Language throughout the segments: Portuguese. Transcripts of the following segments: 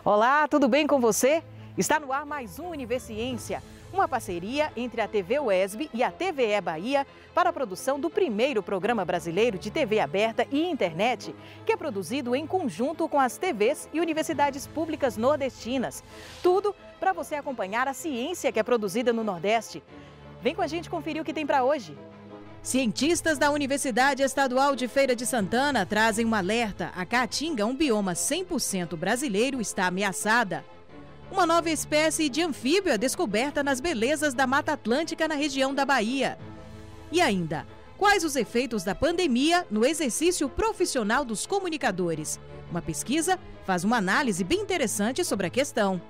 Olá, tudo bem com você? Está no ar mais um Universiência, uma parceria entre a TV UESB e a TVE Bahia para a produção do primeiro programa brasileiro de TV aberta e internet, que é produzido em conjunto com as TVs e universidades públicas nordestinas. Tudo para você acompanhar a ciência que é produzida no Nordeste. Vem com a gente conferir o que tem para hoje. Cientistas da Universidade Estadual de Feira de Santana trazem um alerta. A caatinga, um bioma 100% brasileiro, está ameaçada. Uma nova espécie de anfíbio é descoberta nas belezas da Mata Atlântica na região da Bahia. E ainda, quais os efeitos da pandemia no exercício profissional dos comunicadores? Uma pesquisa faz uma análise bem interessante sobre a questão.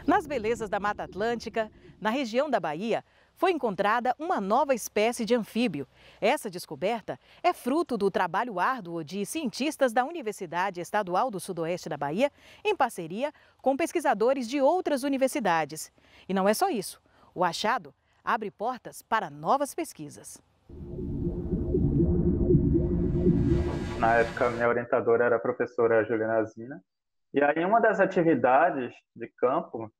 Nas belezas da Mata Atlântica, na região da Bahia, foi encontrada uma nova espécie de anfíbio. Essa descoberta é fruto do trabalho árduo de cientistas da Universidade Estadual do Sudoeste da Bahia, em parceria com pesquisadores de outras universidades. E não é só isso. O achado abre portas para novas pesquisas. Na época, minha orientadora era a professora Juliana Zina. E aí, uma das atividades de campo,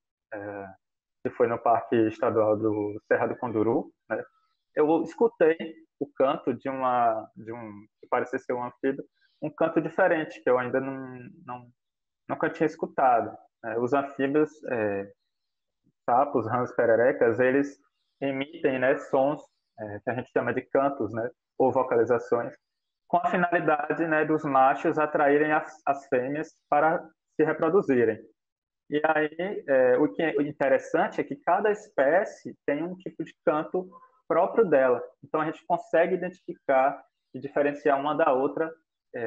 que foi no Parque Estadual do Serra do Conduru, né, eu escutei o canto de um que parecia ser um anfíbio, um canto diferente, que eu ainda nunca tinha escutado. Os anfíbios, sapos, rãs, pererecas, eles emitem, né, sons que a gente chama de cantos, né, ou vocalizações, com a finalidade, né, dos machos atraírem as fêmeas para se reproduzirem. E aí, o que é interessante é que cada espécie tem um tipo de canto próprio dela. Então, a gente consegue identificar e diferenciar uma da outra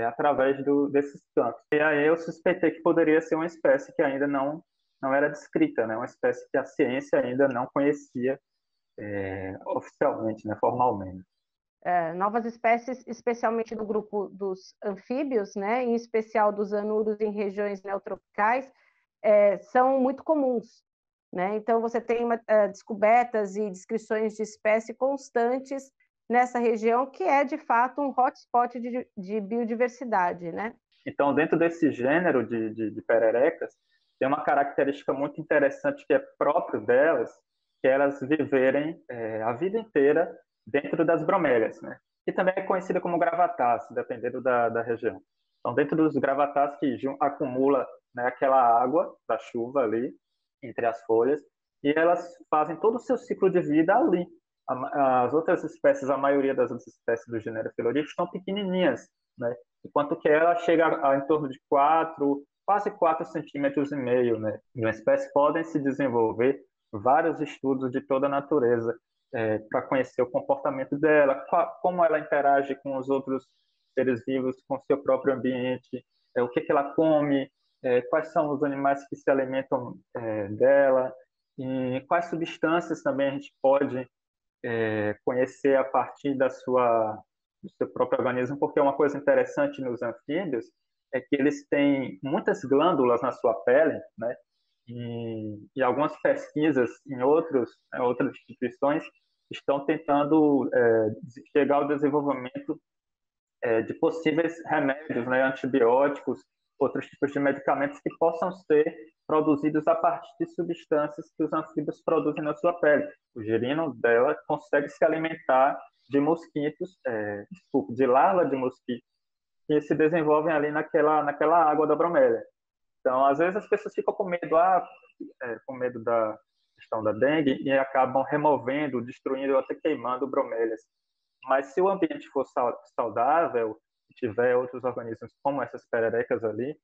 através desses cantos. E aí, eu suspeitei que poderia ser uma espécie que ainda não era descrita, né? Uma espécie que a ciência ainda não conhecia oficialmente, né? Formalmente. Novas espécies, especialmente do grupo dos anfíbios, né, em especial dos anuros em regiões neotropicais, são muito comuns, né? Então, você tem descobertas e descrições de espécies constantes nessa região, que é, de fato, um hotspot de biodiversidade, né? Então, dentro desse gênero de pererecas, tem uma característica muito interessante que é próprio delas, que é elas viverem a vida inteira dentro das bromélias, né? Que também é conhecida como gravatácea, dependendo da região. Então, dentro dos gravatáceos que acumula, né, aquela água da chuva ali, entre as folhas, e elas fazem todo o seu ciclo de vida ali. As outras espécies, a maioria das outras espécies do gênero Phyllorhynchus estão pequenininhas, né? Enquanto que ela chega em torno de quase 4,5 centímetros, né? De uma espécie podem se desenvolver vários estudos de toda a natureza, para conhecer o comportamento dela, como ela interage com os outros seres vivos, com o seu próprio ambiente, o que ela come, quais são os animais que se alimentam dela, e quais substâncias também a gente pode conhecer a partir do seu próprio organismo, porque uma coisa interessante nos anfíbios é que eles têm muitas glândulas na sua pele, né? E algumas pesquisas em outras instituições estão tentando chegar ao desenvolvimento de possíveis remédios, né, antibióticos, outros tipos de medicamentos que possam ser produzidos a partir de substâncias que os anfíbios produzem na sua pele. O girino dela consegue se alimentar de mosquitos, de larva de mosquitos, que se desenvolvem ali naquela água da bromélia. Então, às vezes as pessoas ficam com medo da questão da dengue e acabam removendo, destruindo ou até queimando bromélias. Mas se o ambiente for saudável, e tiver outros organismos como essas pererecas ali,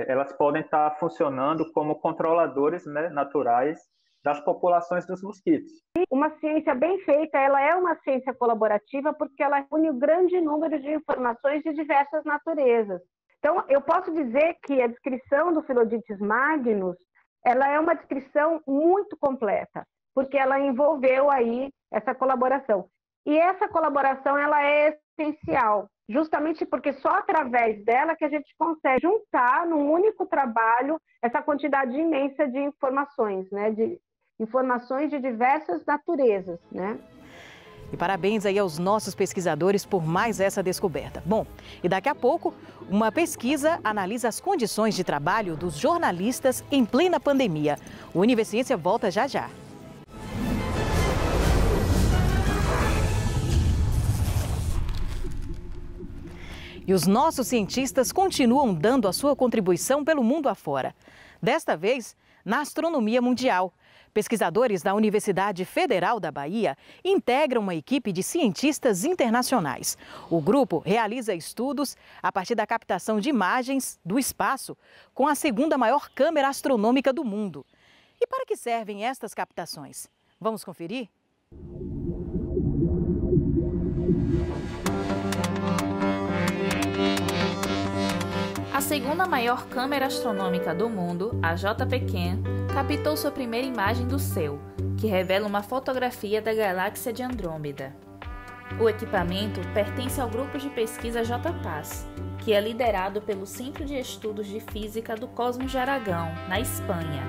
elas podem estar funcionando como controladores, né, naturais das populações dos mosquitos. Uma ciência bem feita, ela é uma ciência colaborativa porque ela une um grande número de informações de diversas naturezas. Então, eu posso dizer que a descrição do Phyllodytes magnus ela é uma descrição muito completa, porque ela envolveu aí essa colaboração. E essa colaboração, ela é essencial, justamente porque só através dela que a gente consegue juntar num único trabalho essa quantidade imensa de informações, né? De informações de diversas naturezas, né? E parabéns aí aos nossos pesquisadores por mais essa descoberta. Bom, e daqui a pouco, uma pesquisa analisa as condições de trabalho dos jornalistas em plena pandemia. O Univerciência volta já já. E os nossos cientistas continuam dando a sua contribuição pelo mundo afora. Desta vez, na astronomia mundial. Pesquisadores da Universidade Federal da Bahia integram uma equipe de cientistas internacionais. O grupo realiza estudos a partir da captação de imagens do espaço com a segunda maior câmera astronômica do mundo. E para que servem estas captações? Vamos conferir? A segunda maior câmera astronômica do mundo, a JPCam, captou sua primeira imagem do céu, que revela uma fotografia da galáxia de Andrômeda. O equipamento pertence ao grupo de pesquisa JPAS, que é liderado pelo Centro de Estudos de Física do Cosmos de Aragão, na Espanha,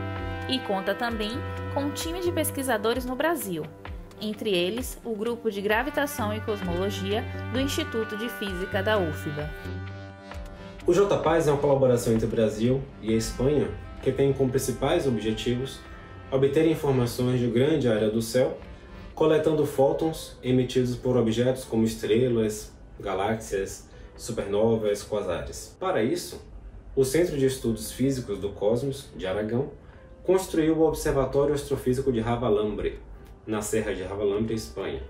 e conta também com um time de pesquisadores no Brasil, entre eles o grupo de Gravitação e Cosmologia do Instituto de Física da UFBA. O JPAS é uma colaboração entre o Brasil e a Espanha que tem como principais objetivos obter informações de grande área do céu, coletando fótons emitidos por objetos como estrelas, galáxias, supernovas, quasares. Para isso, o Centro de Estudos Físicos do Cosmos, de Aragão, construiu o Observatório Astrofísico de Javalambre, na Serra de Javalambre, Espanha.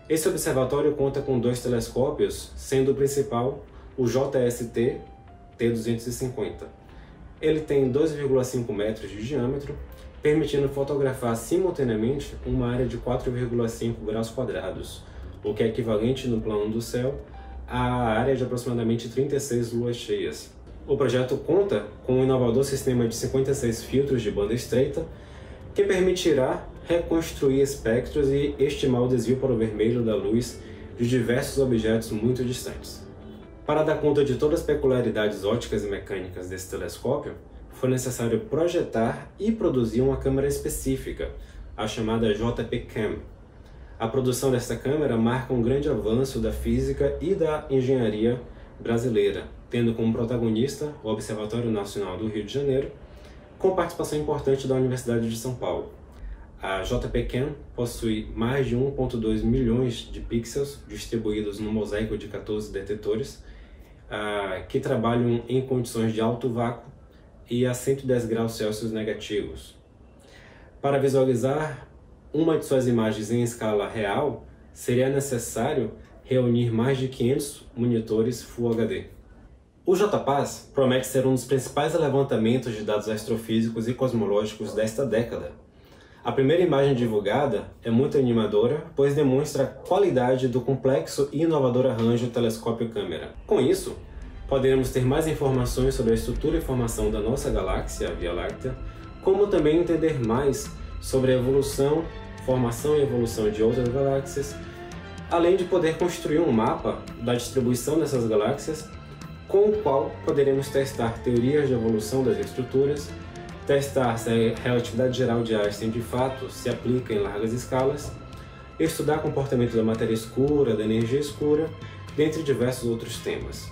Esse observatório conta com 2 telescópios, sendo o principal o JST T250. Ele tem 2,5 metros de diâmetro, permitindo fotografar simultaneamente uma área de 4,5 graus quadrados, o que é equivalente no plano do céu à área de aproximadamente 36 luas cheias. O projeto conta com um inovador sistema de 56 filtros de banda estreita, que permitirá reconstruir espectros e estimar o desvio para o vermelho da luz de diversos objetos muito distantes. Para dar conta de todas as peculiaridades ópticas e mecânicas desse telescópio, foi necessário projetar e produzir uma câmera específica, a chamada JPCam. A produção dessa câmera marca um grande avanço da física e da engenharia brasileira, tendo como protagonista o Observatório Nacional do Rio de Janeiro, com participação importante da Universidade de São Paulo. A JPCam possui mais de 1,2 milhões de pixels distribuídos no mosaico de 14 detetores, que trabalham em condições de alto vácuo e a 110 graus Celsius negativos. Para visualizar uma de suas imagens em escala real, seria necessário reunir mais de 500 monitores Full HD. O JPAS promete ser um dos principais levantamentos de dados astrofísicos e cosmológicos desta década. A primeira imagem divulgada é muito animadora, pois demonstra a qualidade do complexo e inovador arranjo telescópio-câmera. Com isso, poderemos ter mais informações sobre a estrutura e formação da nossa galáxia, a Via Láctea, como também entender mais sobre a evolução, formação e evolução de outras galáxias, além de poder construir um mapa da distribuição dessas galáxias, com o qual poderemos testar teorias de evolução das estruturas, testar se a relatividade geral de Einstein de fato se aplica em largas escalas, estudar comportamento da matéria escura, da energia escura, dentre diversos outros temas.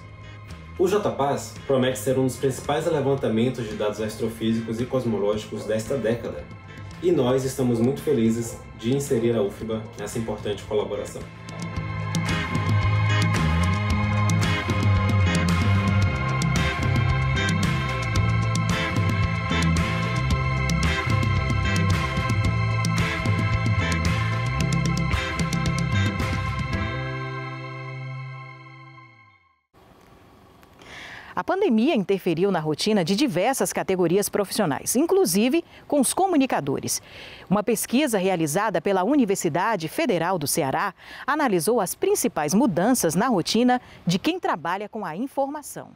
O JPAS promete ser um dos principais levantamentos de dados astrofísicos e cosmológicos desta década, e nós estamos muito felizes de inserir a UFBA nessa importante colaboração. A pandemia interferiu na rotina de diversas categorias profissionais, inclusive com os comunicadores. Uma pesquisa realizada pela Universidade Federal do Ceará analisou as principais mudanças na rotina de quem trabalha com a informação.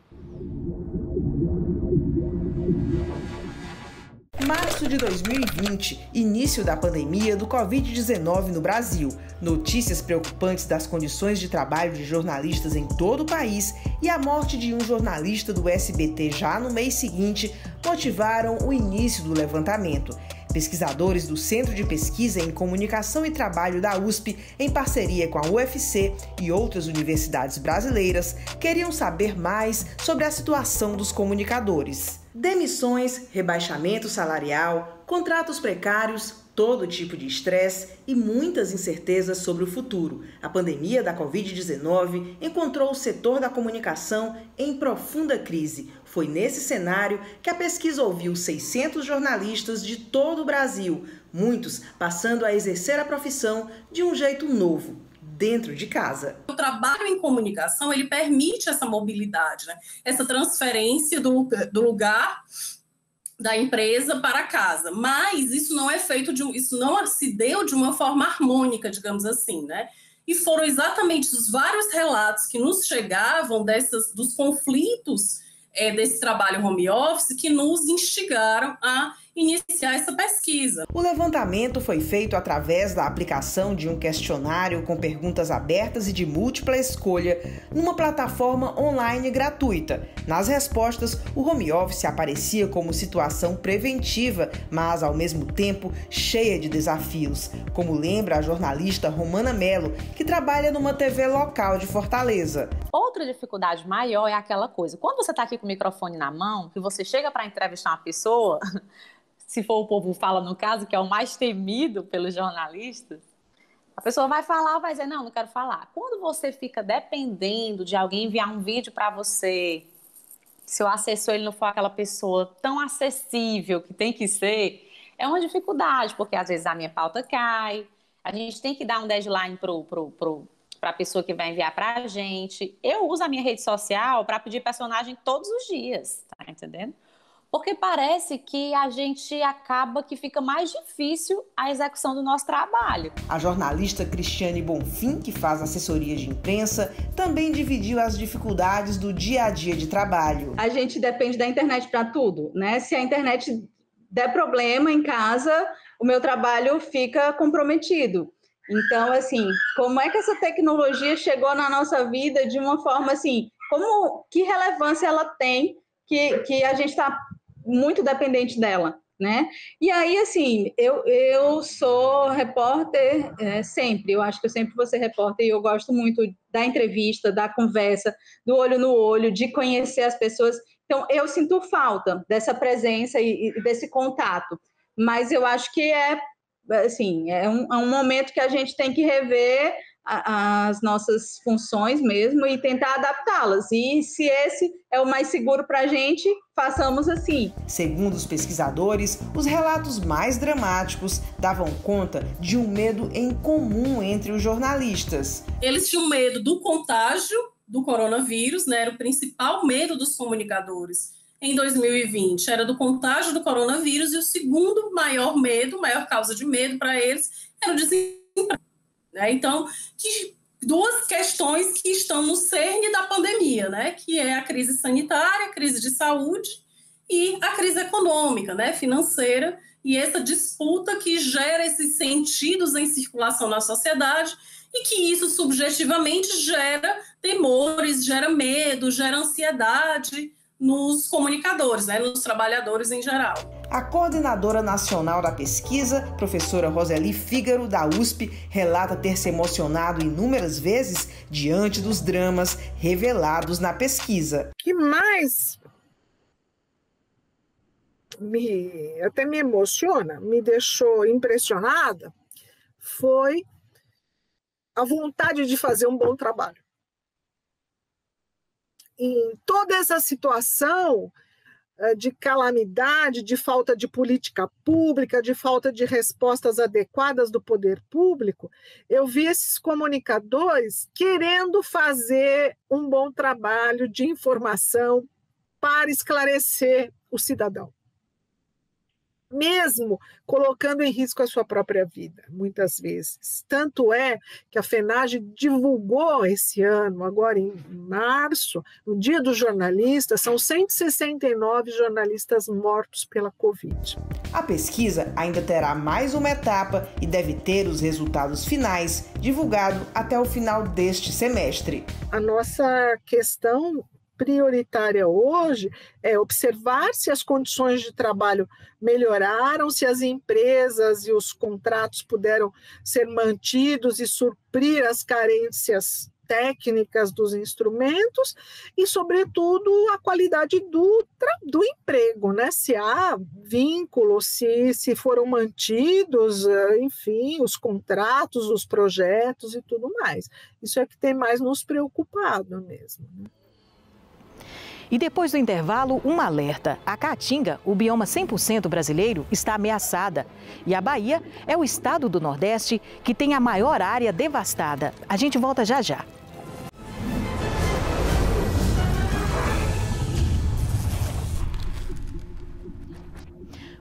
Março de 2020, início da pandemia do Covid-19 no Brasil. Notícias preocupantes das condições de trabalho de jornalistas em todo o país e a morte de um jornalista do SBT já no mês seguinte motivaram o início do levantamento. Pesquisadores do Centro de Pesquisa em Comunicação e Trabalho da USP, em parceria com a UFC e outras universidades brasileiras, queriam saber mais sobre a situação dos comunicadores. Demissões, rebaixamento salarial, contratos precários, todo tipo de estresse e muitas incertezas sobre o futuro. A pandemia da Covid-19 encontrou o setor da comunicação em profunda crise. Foi nesse cenário que a pesquisa ouviu 600 jornalistas de todo o Brasil, muitos passando a exercer a profissão de um jeito novo, dentro de casa. O trabalho em comunicação, ele permite essa mobilidade, né? Essa transferência do lugar da empresa para casa, mas isso não é feito isso não se deu de uma forma harmônica, digamos assim, né? E foram exatamente os vários relatos que nos chegavam dos conflitos desse trabalho home office que nos instigaram a iniciar essa pesquisa. O levantamento foi feito através da aplicação de um questionário com perguntas abertas e de múltipla escolha numa plataforma online gratuita. Nas respostas, o home office aparecia como situação preventiva, mas ao mesmo tempo cheia de desafios, como lembra a jornalista Romana Mello, que trabalha numa TV local de Fortaleza. Outra dificuldade maior é aquela coisa, quando você está aqui com o microfone na mão, que você chega para entrevistar uma pessoa, se for o povo fala no caso, que é o mais temido pelos jornalistas, a pessoa vai falar, vai dizer, não quero falar. Quando você fica dependendo de alguém enviar um vídeo para você, se o assessor ele não for aquela pessoa tão acessível que tem que ser, é uma dificuldade, porque às vezes a minha pauta cai, a gente tem que dar um deadline para a pessoa que vai enviar para a gente. Eu uso a minha rede social para pedir personagem todos os dias, tá entendendo? Porque parece que a gente acaba que fica mais difícil a execução do nosso trabalho. A jornalista Cristiane Bonfim, que faz assessoria de imprensa, também dividiu as dificuldades do dia a dia de trabalho. A gente depende da internet para tudo, né? Se a internet der problema em casa, o meu trabalho fica comprometido. Então, assim, como é que essa tecnologia chegou na nossa vida de uma forma assim, que relevância ela tem que a gente está muito dependente dela, né? E aí, assim, eu sou repórter sempre, eu acho que eu sempre vou ser repórter e eu gosto muito da entrevista, da conversa, do olho no olho, de conhecer as pessoas. Então, eu sinto falta dessa presença e desse contato, mas eu acho que é um momento que a gente tem que rever as nossas funções mesmo e tentar adaptá-las. E se esse é o mais seguro para a gente, façamos assim. Segundo os pesquisadores, os relatos mais dramáticos davam conta de um medo em comum entre os jornalistas. Eles tinham medo do contágio do coronavírus, né? Era o principal medo dos comunicadores em 2020, era do contágio do coronavírus, e o segundo maior medo, maior causa de medo para eles, era o desemprego. Né? Então, duas questões que estão no cerne da pandemia, né? Que é a crise sanitária, a crise de saúde e a crise econômica, né? Financeira, e essa disputa que gera esses sentidos em circulação na sociedade e que isso subjetivamente gera temores, gera medo, gera ansiedade nos comunicadores, né? Nos trabalhadores em geral. A coordenadora nacional da pesquisa, professora Roseli Fígaro, da USP, relata ter se emocionado inúmeras vezes diante dos dramas revelados na pesquisa. O que mais até me emociona, me deixou impressionada, foi a vontade de fazer um bom trabalho. Em toda essa situação de calamidade, de falta de política pública, de falta de respostas adequadas do poder público, eu vi esses comunicadores querendo fazer um bom trabalho de informação para esclarecer o cidadão. mesmo colocando em risco a sua própria vida, muitas vezes. Tanto é que a FENAGE divulgou esse ano, agora em março, no Dia do Jornalista, são 169 jornalistas mortos pela Covid. A pesquisa ainda terá mais uma etapa e deve ter os resultados finais divulgados até o final deste semestre. A nossa questão prioritária hoje é observar se as condições de trabalho melhoraram, se as empresas e os contratos puderam ser mantidos e suprir as carências técnicas dos instrumentos e, sobretudo, a qualidade do emprego, né? Se há vínculos, se foram mantidos, enfim, os contratos, os projetos e tudo mais. Isso é que tem mais nos preocupado mesmo, né? E depois do intervalo, um alerta. A Caatinga, o bioma 100% brasileiro, está ameaçada. E a Bahia é o estado do Nordeste que tem a maior área devastada. A gente volta já já.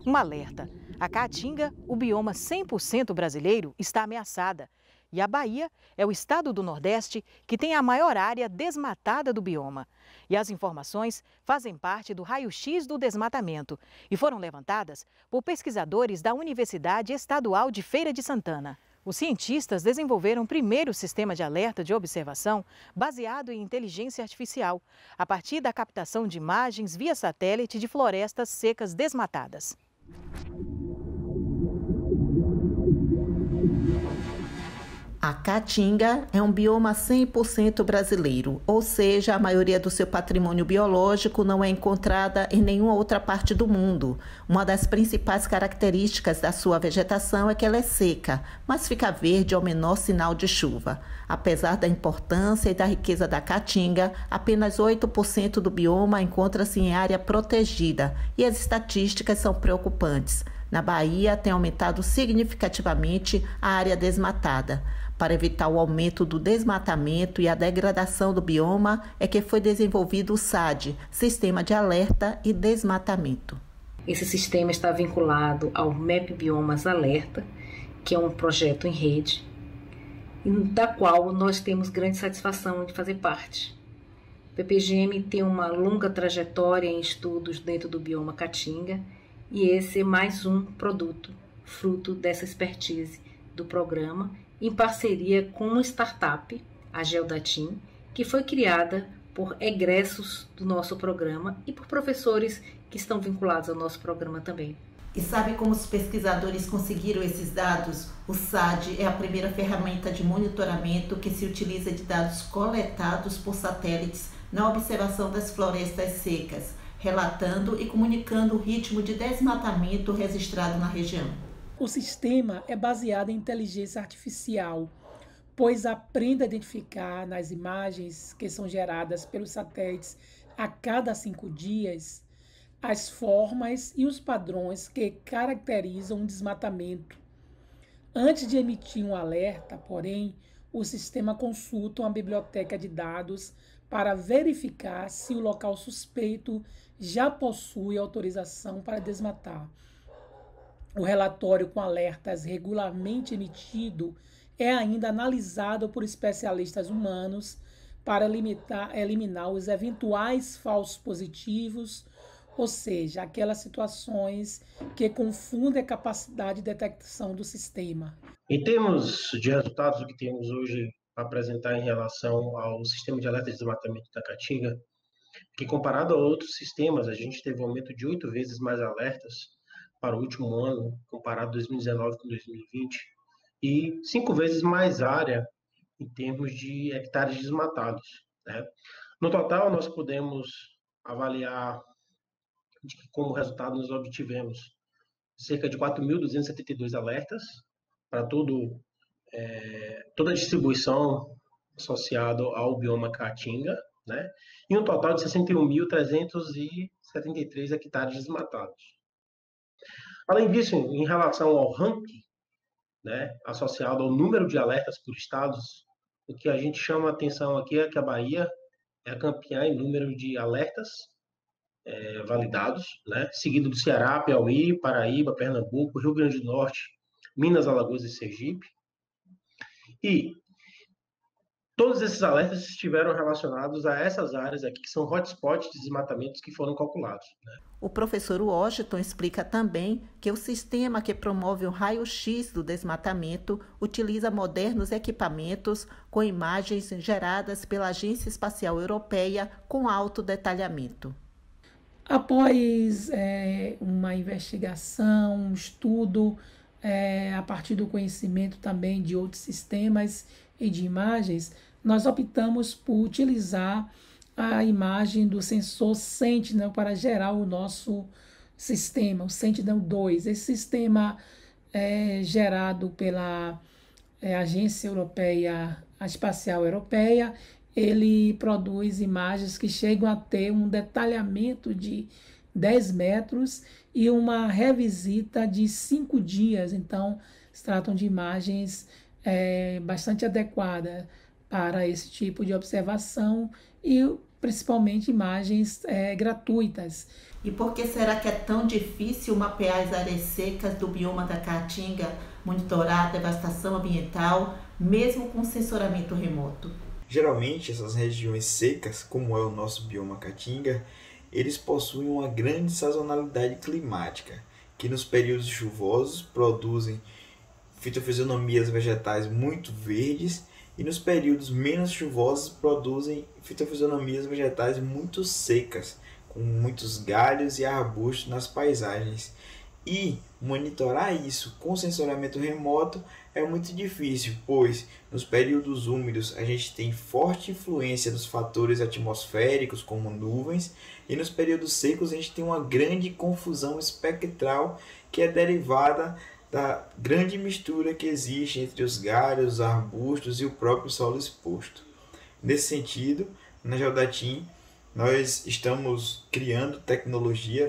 Um alerta. A Caatinga, o bioma 100% brasileiro, está ameaçada. E a Bahia é o estado do Nordeste que tem a maior área desmatada do bioma. E as informações fazem parte do raio-x do desmatamento e foram levantadas por pesquisadores da Universidade Estadual de Feira de Santana. Os cientistas desenvolveram o primeiro sistema de alerta de observação baseado em inteligência artificial, a partir da captação de imagens via satélite de florestas secas desmatadas. A Caatinga é um bioma 100% brasileiro, ou seja, a maioria do seu patrimônio biológico não é encontrada em nenhuma outra parte do mundo. Uma das principais características da sua vegetação é que ela é seca, mas fica verde ao menor sinal de chuva. Apesar da importância e da riqueza da Caatinga, apenas 8% do bioma encontra-se em área protegida e as estatísticas são preocupantes. Na Bahia, tem aumentado significativamente a área desmatada. Para evitar o aumento do desmatamento e a degradação do bioma, é que foi desenvolvido o SAD, Sistema de Alerta e Desmatamento. Esse sistema está vinculado ao MEP Biomas Alerta, que é um projeto em rede, da qual nós temos grande satisfação de fazer parte. O PPGM tem uma longa trajetória em estudos dentro do bioma Caatinga, e esse é mais um produto, fruto dessa expertise do programa, em parceria com uma startup, a Geodatim, que foi criada por egressos do nosso programa e por professores que estão vinculados ao nosso programa também. E sabe como os pesquisadores conseguiram esses dados? O SAD é a primeira ferramenta de monitoramento que se utiliza de dados coletados por satélites na observação das florestas secas, relatando e comunicando o ritmo de desmatamento registrado na região. O sistema é baseado em inteligência artificial, pois aprende a identificar nas imagens que são geradas pelos satélites a cada 5 dias as formas e os padrões que caracterizam o desmatamento. Antes de emitir um alerta, porém, o sistema consulta uma biblioteca de dados para verificar se o local suspeito já possui autorização para desmatar. O relatório com alertas regularmente emitido é ainda analisado por especialistas humanos para eliminar os eventuais falsos positivos, ou seja, aquelas situações que confundem a capacidade de detecção do sistema. Em termos de resultados, o que temos hoje para apresentar em relação ao sistema de alerta de desmatamento da Caatinga, que comparado a outros sistemas, a gente teve um aumento de 8 vezes mais alertas para o último ano, comparado 2019 com 2020, e 5 vezes mais área em termos de hectares desmatados, né? No total, nós podemos avaliar de que, como resultado, nós obtivemos cerca de 4.272 alertas para toda a distribuição associada ao bioma Caatinga, né? E um total de 61.373 hectares desmatados. Além disso, em relação ao ranking, né, associado ao número de alertas por estados, o que a gente chama a atenção aqui é que a Bahia é a campeã em número de alertas validados, né? Seguido do Ceará, Piauí, Paraíba, Pernambuco, Rio Grande do Norte, Minas, Alagoas e Sergipe. E todos esses alertas estiveram relacionados a essas áreas aqui, que são hotspots de desmatamentos que foram calculados, né? O professor Washington explica também que o sistema que promove o raio-x do desmatamento utiliza modernos equipamentos com imagens geradas pela Agência Espacial Europeia com alto detalhamento. Após uma investigação, um estudo, a partir do conhecimento também de outros sistemas e de imagens, nós optamos por utilizar a imagem do sensor Sentinel para gerar o nosso sistema, o Sentinel-2. Esse sistema é gerado pela Agência Espacial Europeia. Ele produz imagens que chegam a ter um detalhamento de 10 metros e uma revisita de 5 dias. Então, se tratam de imagens bastante adequadas para esse tipo de observação e principalmente imagens gratuitas. E por que será que é tão difícil mapear as áreas secas do bioma da Caatinga, monitorar a devastação ambiental, mesmo com sensoramento remoto? Geralmente, essas regiões secas, como é o nosso bioma Caatinga, eles possuem uma grande sazonalidade climática, que nos períodos chuvosos produzem fitofisionomias vegetais muito verdes e nos períodos menos chuvosos produzem fitofisionomias vegetais muito secas, com muitos galhos e arbustos nas paisagens. E monitorar isso com sensoramento remoto é muito difícil, pois nos períodos úmidos a gente tem forte influência dos fatores atmosféricos, como nuvens, e nos períodos secos a gente tem uma grande confusão espectral que é derivada da grande mistura que existe entre os galhos, os arbustos e o próprio solo exposto. Nesse sentido, na Geodatim, nós estamos criando tecnologia,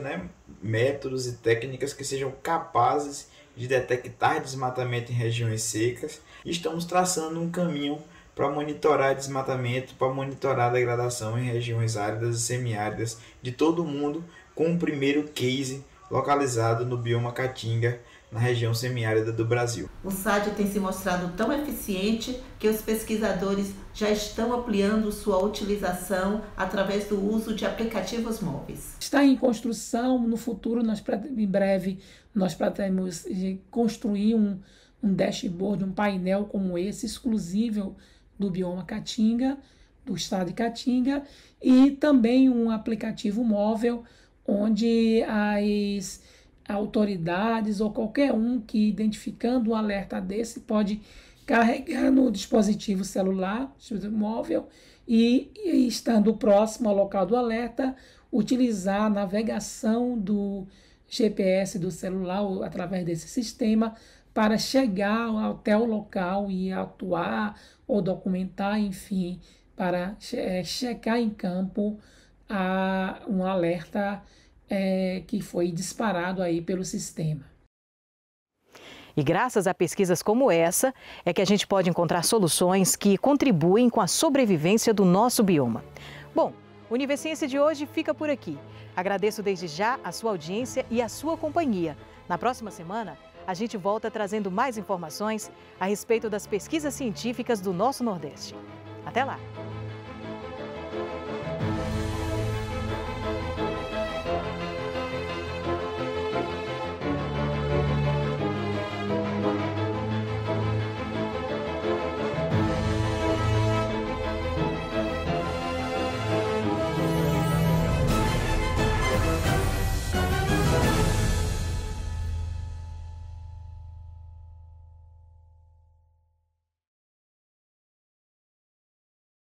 métodos e técnicas que sejam capazes de detectar desmatamento em regiões secas e estamos traçando um caminho para monitorar desmatamento, para monitorar a degradação em regiões áridas e semiáridas de todo o mundo, com o primeiro case localizado no bioma Caatinga, na região semiárida do Brasil. O SAD tem se mostrado tão eficiente que os pesquisadores já estão ampliando sua utilização através do uso de aplicativos móveis. Está em construção, no futuro, em breve, nós pretendemos construir um dashboard, um painel como esse, exclusivo do bioma Caatinga, do estado de Caatinga, e também um aplicativo móvel onde as autoridades ou qualquer um que, identificando um alerta desse, pode carregar no dispositivo celular, dispositivo móvel, e estando próximo ao local do alerta, utilizar a navegação do GPS do celular através desse sistema para chegar até o local e atuar ou documentar, enfim, para checar em campo um alerta que foi disparado aí pelo sistema. E graças a pesquisas como essa, é que a gente pode encontrar soluções que contribuem com a sobrevivência do nosso bioma. Bom, o Universiência de hoje fica por aqui. Agradeço desde já a sua audiência e a sua companhia. Na próxima semana, a gente volta trazendo mais informações a respeito das pesquisas científicas do nosso Nordeste. Até lá!